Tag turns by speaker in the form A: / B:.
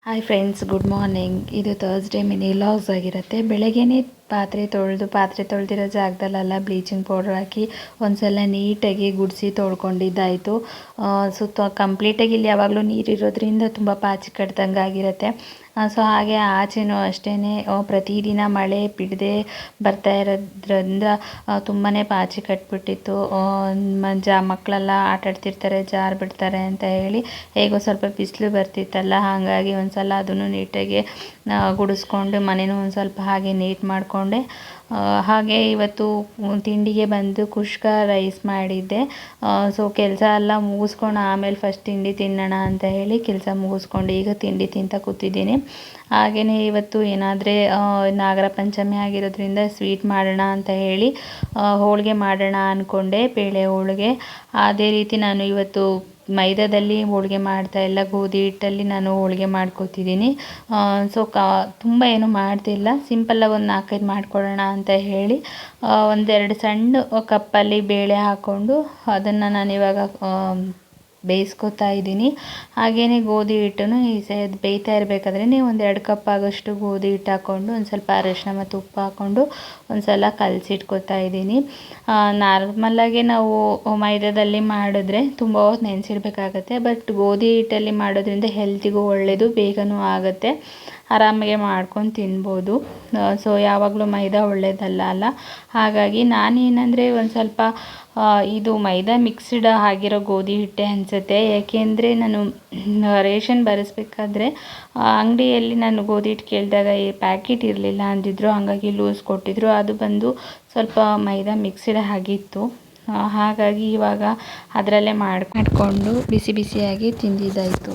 A: Hi friends, good morning. ಇದು Thursday mini vlogs ಆಗಿರುತ್ತೆ. ಬೆಳಗ್ಗೆನೇ ಪಾತ್ರೆ ತೊಳೆದಿರೋ ಜಾಗದಲ್ಲೆಲ್ಲ ಬ್ಲೀಚಿಂಗ್ ಪೌಡ್ರ್ ಹಾಕಿ ಒಂದ್ಸಲ ನೀಟಾಗಿ ಗುಡಿಸಿ ತೊಳ್ಕೊಂಡಿದ್ದಾಯಿತು. ಕಂಪ್ಲೀಟಾಗಿ ಇಲ್ಲಿ ಯಾವಾಗಲೂ ನೀರಿರೋದ್ರಿಂದ ತುಂಬ ಪಾಚಿ ಕಟ್ದಂಗೆ ಆಗಿರುತ್ತೆ. ಸೊ ಹಾಗೆ ಆಚೆನೂ ಅಷ್ಟೇ ಪ್ರತಿದಿನ ಮಳೆ ಬಿಡದೆ ಬರ್ತಾ ಇರೋದ್ರಿಂದ ತುಂಬಾ ಪಾಚಿ ಕಟ್ಬಿಟ್ಟಿತ್ತು. ಮಕ್ಕಳೆಲ್ಲ ಆಟಾಡ್ತಿರ್ತಾರೆ, ಜಾರು ಬಿಡ್ತಾರೆ ಅಂತ ಹೇಳಿ ಹೇಗೋ ಸ್ವಲ್ಪ ಬಿಸಿಲು ಬರ್ತಿತ್ತಲ್ಲ, ಹಾಗಾಗಿ ಒಂದ್ಸಲ ಅದನ್ನು ನೀಟಾಗಿ ಗುಡಿಸ್ಕೊಂಡು ಮನೇನೂ ಒಂದು ಸ್ವಲ್ಪ ಹಾಗೆ ನೀಟ್ ಮಾಡಿಕೊಂಡೆ. ಹಾಗೆ ಇವತ್ತು ತಿಂಡಿಗೆ ಬಂದು ಕುಷ್ಕ ರೈಸ್ ಮಾಡಿದ್ದೆ. ಸೊ ಕೆಲಸ ಎಲ್ಲ ಮುಗಿಸ್ಕೊಂಡು ಆಮೇಲೆ ಫಸ್ಟ್ ತಿಂಡಿ ತಿನ್ನೋಣ ಅಂತ ಹೇಳಿ ಕೆಲಸ ಮುಗಿಸ್ಕೊಂಡು ಈಗ ತಿಂಡಿ ತಿಂತ ಕೂತಿದ್ದೀನಿ. ಹಾಗೆಯೇ ಇವತ್ತು ಏನಾದರೆ ನಾಗರ ಪಂಚಮಿ ಆಗಿರೋದ್ರಿಂದ ಸ್ವೀಟ್ ಮಾಡೋಣ ಅಂತ ಹೇಳಿ ಹೋಳಿಗೆ ಮಾಡೋಣ ಅಂದ್ಕೊಂಡೆ, ಬೇಳೆ ಹೋಳಿಗೆ. ಅದೇ ರೀತಿ ನಾನು ಇವತ್ತು ಮೈದಾದಲ್ಲಿ ಹೋಳಿಗೆ ಮಾಡ್ತಾಯಿಲ್ಲ, ಗೋಧಿ ಹಿಟ್ಟಲ್ಲಿ ನಾನು ಹೋಳಿಗೆ ಮಾಡ್ಕೋತಿದ್ದೀನಿ. ಸೊ ತುಂಬ ಏನು ಮಾಡ್ತಿಲ್ಲ, ಸಿಂಪಲ್ಲಾಗಿ ಒಂದು 4-5 ಮಾಡ್ಕೊಳ್ಳೋಣ ಅಂತ ಹೇಳಿ ಒಂದೆರಡು ಸಣ್ಣ ಕಪ್ಪಲ್ಲಿ ಬೇಳೆ ಹಾಕ್ಕೊಂಡು ಅದನ್ನು ನಾನಿವಾಗ ಬೇಯಿಸ್ಕೊತಾ ಇದ್ದೀನಿ. ಹಾಗೆಯೇ ಗೋಧಿ ಹಿಟ್ಟನ್ನು ಬೇಯ್ತಾ ಇರಬೇಕಾದ್ರೆ ಒಂದು 2 ಕಪ್ ಆಗೋಷ್ಟು ಗೋಧಿ ಹಿಟ್ಟು ಹಾಕ್ಕೊಂಡು ಒಂದು ಸ್ವಲ್ಪ ಅರಿಶಿನ ಮತ್ತು ಉಪ್ಪು ಹಾಕ್ಕೊಂಡು ಒಂದು ಸಲ ಕಲಸಿಟ್ಕೊತಾ ಇದ್ದೀನಿ. ನಾರ್ಮಲ್ಲಾಗಿ ನಾವು ಮೈದಾದಲ್ಲಿ ಮಾಡಿದ್ರೆ ತುಂಬ ಹೊತ್ತು ನೆನೆಸಿಡ್ಬೇಕಾಗತ್ತೆ. ಬಟ್ ಗೋಧಿ ಹಿಟ್ಟಲ್ಲಿ ಮಾಡೋದ್ರಿಂದ ಹೆಲ್ತಿಗೂ ಒಳ್ಳೆಯದು, ಬೇಗನೂ ಆಗುತ್ತೆ, ಆರಾಮಾಗೆ ಮಾಡ್ಕೊಂಡು ತಿನ್ಬೋದು. ಸೊ ಯಾವಾಗಲೂ ಮೈದಾ ಒಳ್ಳೆಯದಲ್ಲ. ಹಾಗಾಗಿ ನಾನೇನಂದರೆ ಒಂದು ಸ್ವಲ್ಪ ಇದು ಮೈದಾ ಮಿಕ್ಸ್ಡ್ ಆಗಿರೋ ಗೋಧಿ ಹಿಟ್ಟೆ ಅನಿಸುತ್ತೆ. ಯಾಕೆಂದರೆ ನಾನು ರೇಷನ್ ಬರೆಸ್ಬೇಕಾದ್ರೆ ಅಂಗಡಿಯಲ್ಲಿ ನಾನು ಗೋಧಿ ಹಿಟ್ಟು ಕೇಳಿದಾಗ ಈ ಪ್ಯಾಕೆಟ್ ಇರಲಿಲ್ಲ ಅಂದಿದ್ರು, ಹಾಗಾಗಿ ಲೂಸ್ ಕೊಟ್ಟಿದ್ರು. ಅದು ಬಂದು ಸ್ವಲ್ಪ ಮೈದಾ ಮಿಕ್ಸ್ಡ್ ಆಗಿತ್ತು. ಹಾಗಾಗಿ ಇವಾಗ ಅದರಲ್ಲೇ ಮಾಡಿಕೊಂಡು ಬಿಸಿ ಬಿಸಿಯಾಗಿ ತಿಂದಿದ್ದಾಯಿತು.